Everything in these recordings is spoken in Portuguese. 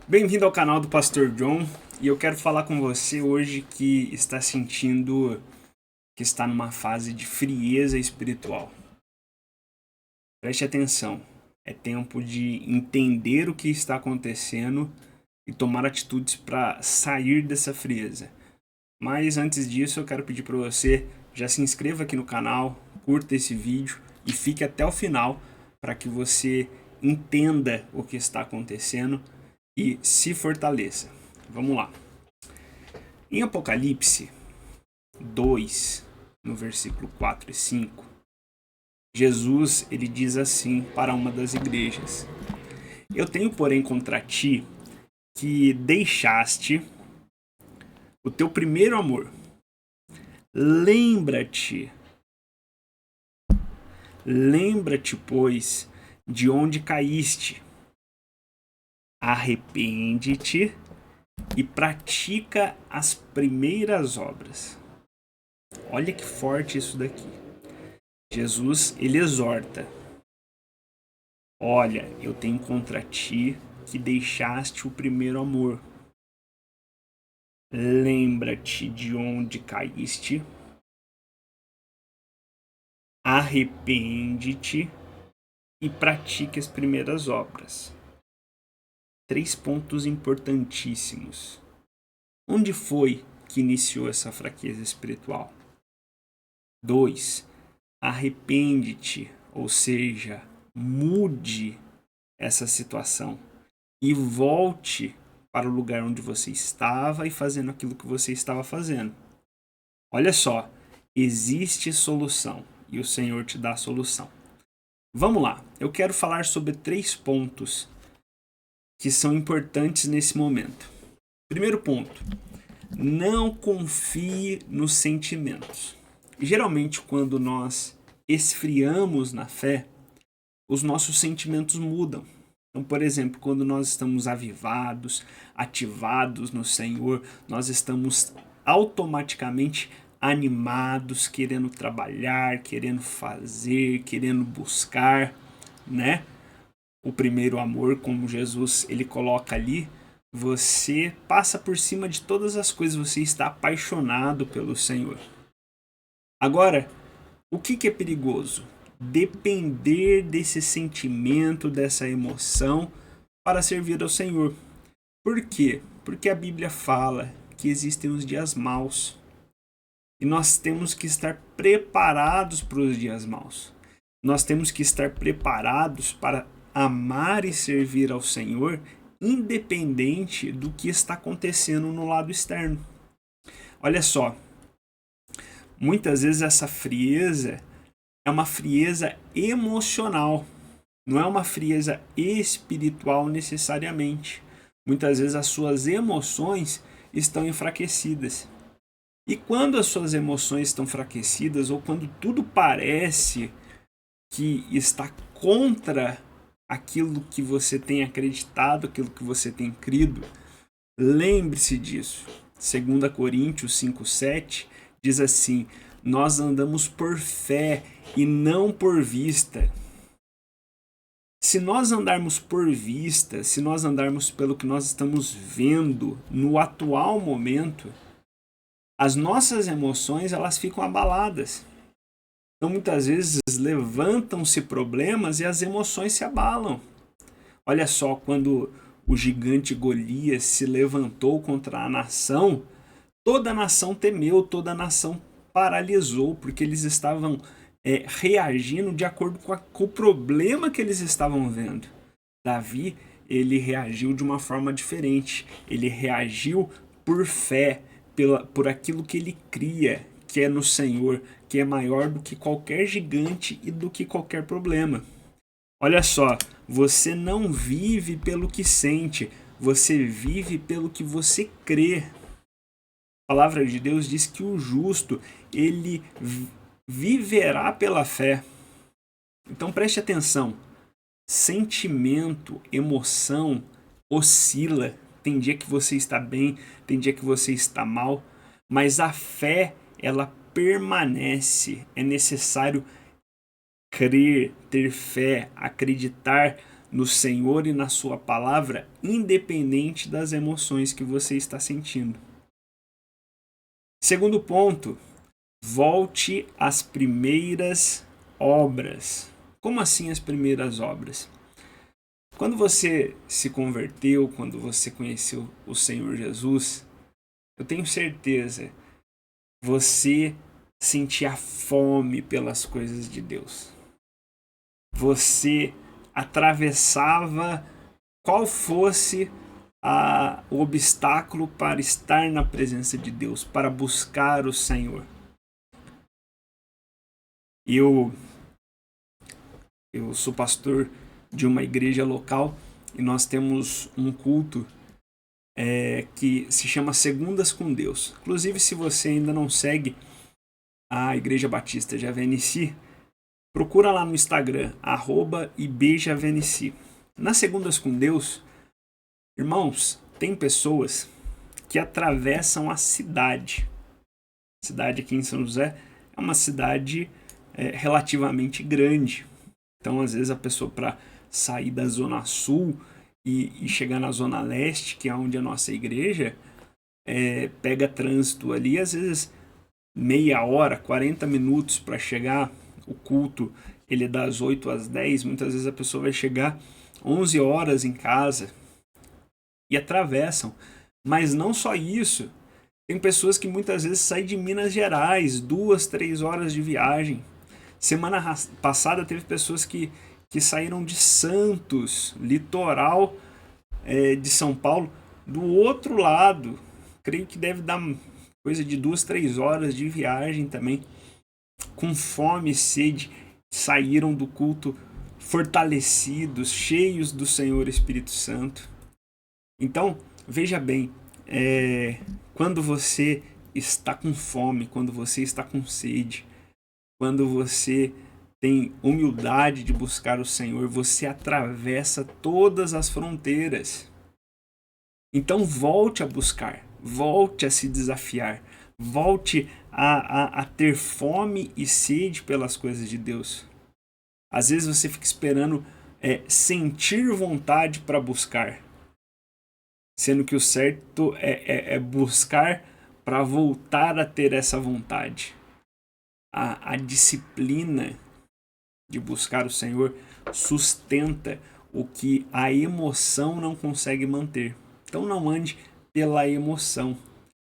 Bem-vindo ao canal do Pastor John e eu quero falar com você hoje que está sentindo que está numa fase de frieza espiritual. Preste atenção, é tempo de entender o que está acontecendo e tomar atitudes para sair dessa frieza. Mas antes disso, eu quero pedir para você já se inscreva aqui no canal, curta esse vídeo e fique até o final para que você entenda o que está acontecendo e se fortaleça. Vamos lá. Em Apocalipse 2, no versículo 4 e 5, Jesus ele diz assim para uma das igrejas: Eu tenho, porém, contra ti que deixaste o teu primeiro amor. Lembra-te, lembra-te, pois, de onde caíste. Arrepende-te e pratica as primeiras obras. Olha que forte isso daqui. Jesus, ele exorta. Olha, eu tenho contra ti que deixaste o primeiro amor. Lembra-te de onde caíste. Arrepende-te e pratique as primeiras obras. 3 pontos importantíssimos. Onde foi que iniciou essa fraqueza espiritual? 2. Arrepende-te, ou seja, mude essa situação e volte para o lugar onde você estava e fazendo aquilo que você estava fazendo. Olha só, existe solução e o Senhor te dá a solução. Vamos lá, eu quero falar sobre 3 pontos que são importantes nesse momento. Primeiro ponto, não confie nos sentimentos. Geralmente, quando nós esfriamos na fé, os nossos sentimentos mudam. Então, por exemplo, quando nós estamos avivados, ativados no Senhor, nós estamos automaticamente animados, querendo trabalhar, querendo fazer, querendo buscar, né? O primeiro amor, como Jesus ele coloca ali, você passa por cima de todas as coisas, você está apaixonado pelo Senhor. Agora, o que é perigoso? Depender desse sentimento, dessa emoção para servir ao Senhor. Por quê? Porque a Bíblia fala que existem os dias maus. E nós temos que estar preparados para os dias maus. Nós temos que estar preparados para amar e servir ao Senhor, independente do que está acontecendo no lado externo. Olha só, muitas vezes essa frieza é uma frieza emocional, não é uma frieza espiritual necessariamente. Muitas vezes as suas emoções estão enfraquecidas. E quando as suas emoções estão enfraquecidas, ou quando tudo parece que está contra aquilo que você tem acreditado, aquilo que você tem crido, lembre-se disso. 2 Coríntios 5,7 diz assim: nós andamos por fé e não por vista. Se nós andarmos por vista, se nós andarmos pelo que nós estamos vendo no atual momento, as nossas emoções elas ficam abaladas. Então muitas vezes levantam-se problemas e as emoções se abalam. Olha só, quando o gigante Golias se levantou contra a nação, toda a nação temeu, toda a nação paralisou, porque eles estavam reagindo de acordo com o problema que eles estavam vendo. Davi, ele reagiu de uma forma diferente. Ele reagiu por fé, por aquilo que ele cria, que é no Senhor, que é maior do que qualquer gigante e do que qualquer problema. Olha só, você não vive pelo que sente, você vive pelo que você crê. A palavra de Deus diz que o justo, ele viverá pela fé. Então preste atenção. Sentimento, emoção oscila. Tem dia que você está bem, tem dia que você está mal, mas a fé, ela permanece. É necessário crer, ter fé, acreditar no Senhor e na sua palavra, independente das emoções que você está sentindo. Segundo ponto, volte às primeiras obras. Como assim as primeiras obras? Quando você se converteu, quando você conheceu o Senhor Jesus, eu tenho certeza, você sentia fome pelas coisas de Deus. Você atravessava qual fosse o obstáculo para estar na presença de Deus, para buscar o Senhor. Eu sou pastor de uma igreja local e nós temos um culto que se chama Segundas com Deus. Inclusive, se você ainda não segue a Igreja Batista de Avenici, procura lá no Instagram, @IBJavenici. Nas Segundas com Deus, irmãos, tem pessoas que atravessam a cidade. A cidade aqui em São José é uma cidade relativamente grande. Então, às vezes, a pessoa, para sair da Zona Sul e chegar na Zona Leste, que é onde é a nossa igreja, pega trânsito ali, às vezes meia hora, 40 minutos para chegar. O culto ele é das 8 às 10, muitas vezes a pessoa vai chegar 11 horas em casa e atravessam. Mas não só isso, tem pessoas que muitas vezes saem de Minas Gerais, 2, 3 horas de viagem. Semana passada teve pessoas que saíram de Santos, litoral de São Paulo, do outro lado. Creio que deve dar coisa de 2, 3 horas de viagem também. Com fome e sede, saíram do culto fortalecidos, cheios do Senhor Espírito Santo. Então, veja bem, quando você está com fome, quando você está com sede, quando você tem humildade de buscar o Senhor, você atravessa todas as fronteiras. Então volte a buscar, volte a se desafiar, volte a ter fome e sede pelas coisas de Deus. Às vezes você fica esperando sentir vontade para buscar, sendo que o certo é buscar para voltar a ter essa vontade. A disciplina de buscar o Senhor sustenta o que a emoção não consegue manter. Então não ande pela emoção.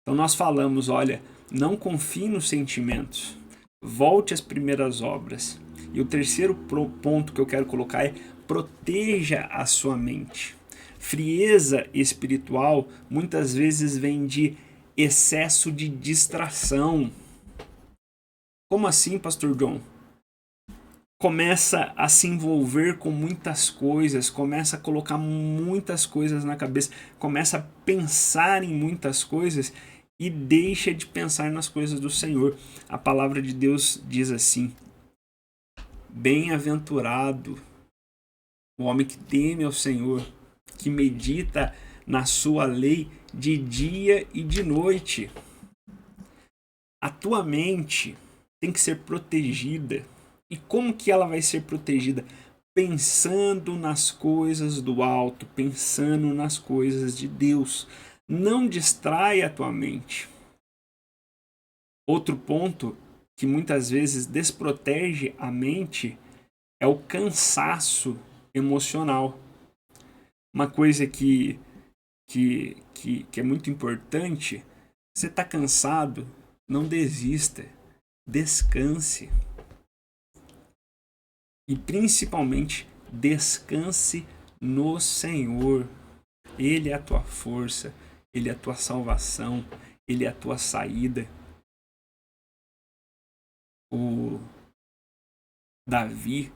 Então nós falamos, olha, não confie nos sentimentos. Volte às primeiras obras. E o terceiro ponto que eu quero colocar é proteja a sua mente. Frieza espiritual muitas vezes vem de excesso de distração. Como assim, Pastor John? Começa a se envolver com muitas coisas, começa a colocar muitas coisas na cabeça, começa a pensar em muitas coisas e deixa de pensar nas coisas do Senhor. A palavra de Deus diz assim: bem-aventurado o homem que teme ao Senhor, que medita na sua lei de dia e de noite. A tua mente tem que ser protegida. E como que ela vai ser protegida? Pensando nas coisas do alto, pensando nas coisas de Deus. Não distrai a tua mente. Outro ponto que muitas vezes desprotege a mente é o cansaço emocional. Uma coisa que é muito importante, você está cansado, não desista, descanse. E principalmente, descanse no Senhor. Ele é a tua força, Ele é a tua salvação, Ele é a tua saída. O Davi,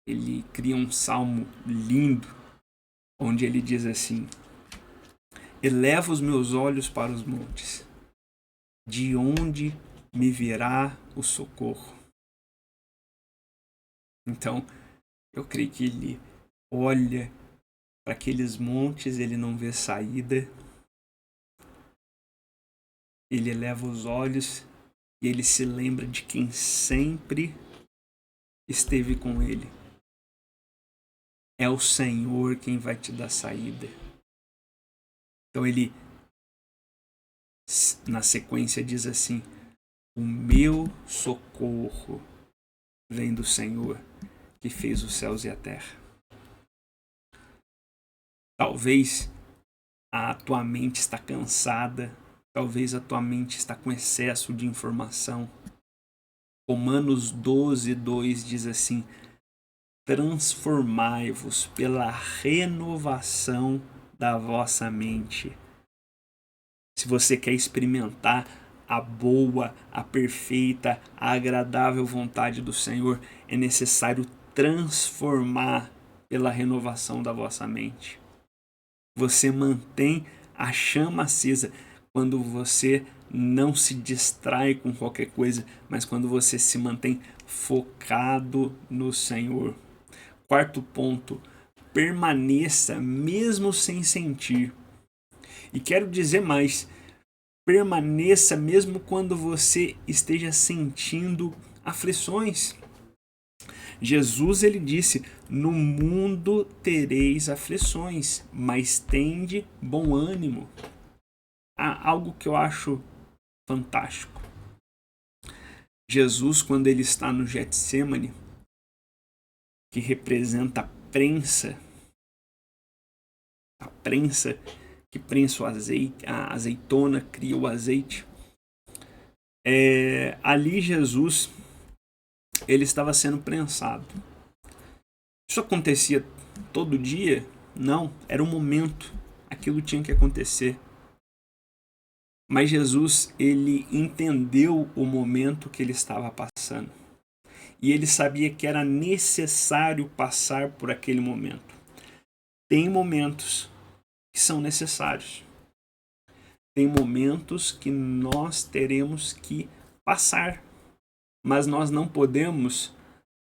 ele cria um salmo lindo, onde ele diz assim: eleva os meus olhos para os montes, de onde me virá o socorro? Então, eu creio que ele olha para aqueles montes, ele não vê saída. Ele eleva os olhos e ele se lembra de quem sempre esteve com ele. é o Senhor quem vai te dar saída. Então ele, na sequência, diz assim: o meu socorro vem do Senhor que fez os céus e a terra. Talvez a tua mente está cansada, talvez a tua mente está com excesso de informação. Romanos 12:2 diz assim: transformai-vos pela renovação da vossa mente. Se você quer experimentar a boa, a perfeita, a agradável vontade do Senhor, é necessário transformar pela renovação da vossa mente. Você mantém a chama acesa quando você não se distrai com qualquer coisa, mas quando você se mantém focado no Senhor. Quarto ponto, permaneça mesmo sem sentir. E quero dizer mais, permaneça mesmo quando você esteja sentindo aflições. Jesus, ele disse: no mundo tereis aflições, mas tende bom ânimo. Há algo que eu acho fantástico. Jesus, quando ele está no Getsêmani, que representa a prensa que prensa o azeite, a azeitona cria o azeite. Ali Jesus, ele estava sendo prensado. Isso acontecia todo dia? Não, era um momento, aquilo tinha que acontecer. Mas Jesus, ele entendeu o momento que ele estava passando. E ele sabia que era necessário passar por aquele momento. Tem momentos que são necessários. Tem momentos que nós teremos que passar. Mas nós não podemos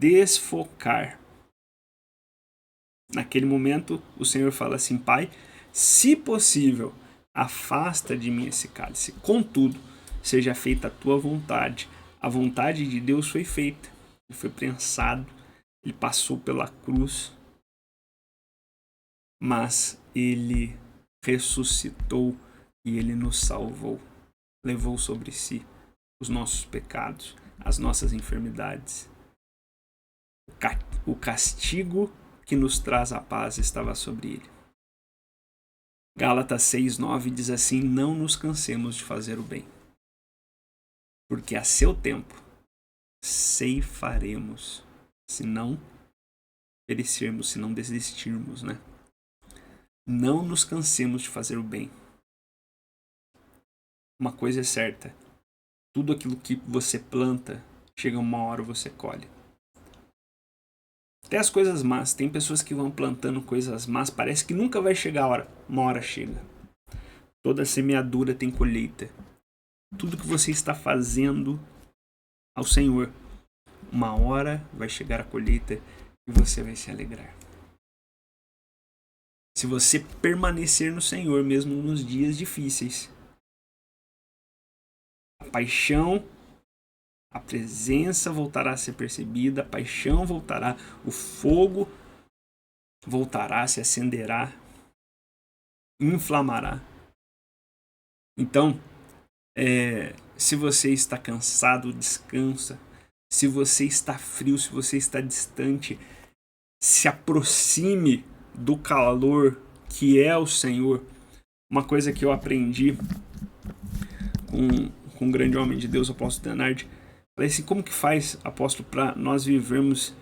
desfocar. Naquele momento, o Senhor fala assim: Pai, se possível, afasta de mim esse cálice. Contudo, seja feita a tua vontade. A vontade de Deus foi feita. Ele foi prensado, ele passou pela cruz, mas ele ressuscitou e ele nos salvou. Levou sobre si os nossos pecados, as nossas enfermidades. O castigo que nos traz a paz estava sobre ele. Gálatas 6:9 diz assim: não nos cansemos de fazer o bem, porque a seu tempo ceifaremos, se não perecermos, se não desistirmos, né? Não nos cansemos de fazer o bem. Uma coisa é certa: tudo aquilo que você planta, chega uma hora você colhe. Até as coisas más, tem pessoas que vão plantando coisas más, parece que nunca vai chegar a hora, uma hora chega. Toda semeadura tem colheita. Tudo que você está fazendo ao Senhor, uma hora vai chegar a colheita e você vai se alegrar. Se você permanecer no Senhor, mesmo nos dias difíceis, a paixão, a presença voltará a ser percebida, a paixão voltará, o fogo voltará, se acenderá, inflamará. Então, se você está cansado, descansa. Se você está frio, se você está distante, se aproxime do calor que é o Senhor. Uma coisa que eu aprendi com um grande homem de Deus, o apóstolo Leonardo, falei assim: como que faz, apóstolo, para nós vivermos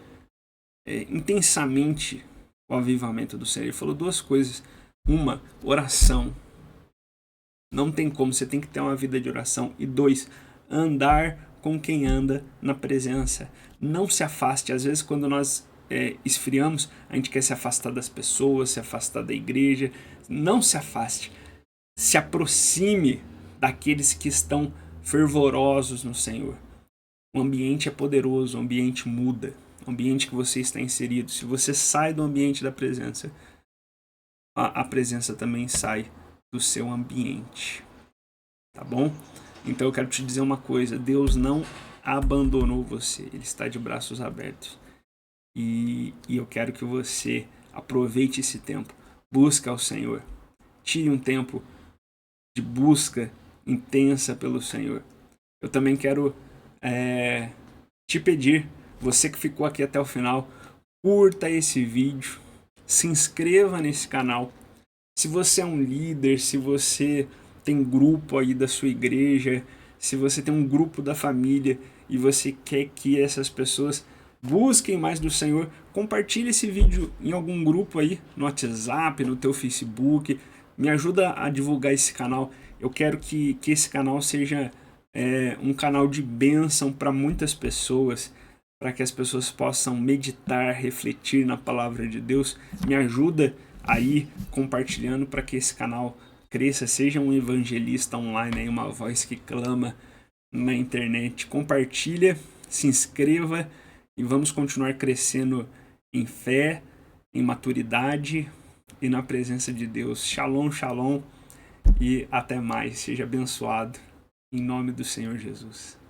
intensamente o avivamento do Senhor? Ele falou duas coisas. Uma, oração. Não tem como, você tem que ter uma vida de oração. E dois, andar com quem anda na presença. Não se afaste. Às vezes, quando nós esfriamos, a gente quer se afastar das pessoas, se afastar da igreja. Não se afaste. Se aproxime daqueles que estão fervorosos no Senhor. O ambiente é poderoso, o ambiente muda. O ambiente que você está inserido. Se você sai do ambiente da presença, a presença também sai do seu ambiente. Tá bom? Então eu quero te dizer uma coisa: Deus não abandonou você. Ele está de braços abertos. E eu quero que você Aproveite esse tempo. Busca ao Senhor. Tire um tempo de busca intensa pelo Senhor. Eu também quero te pedir, você que ficou aqui até o final, curta esse vídeo, se inscreva nesse canal. Se você é um líder, se você tem grupo aí da sua igreja, se você tem um grupo da família e você quer que essas pessoas busquem mais do Senhor, compartilhe esse vídeo em algum grupo aí, no WhatsApp, no teu Facebook, me ajuda a divulgar esse canal. Eu quero que esse canal seja um canal de bênção para muitas pessoas, para que as pessoas possam meditar, refletir na palavra de Deus. Me ajuda aí compartilhando para que esse canal cresça, seja um evangelista online, aí, uma voz que clama na internet. Compartilha, se inscreva e vamos continuar crescendo em fé, em maturidade e na presença de Deus. Shalom, shalom e até mais. Seja abençoado em nome do Senhor Jesus.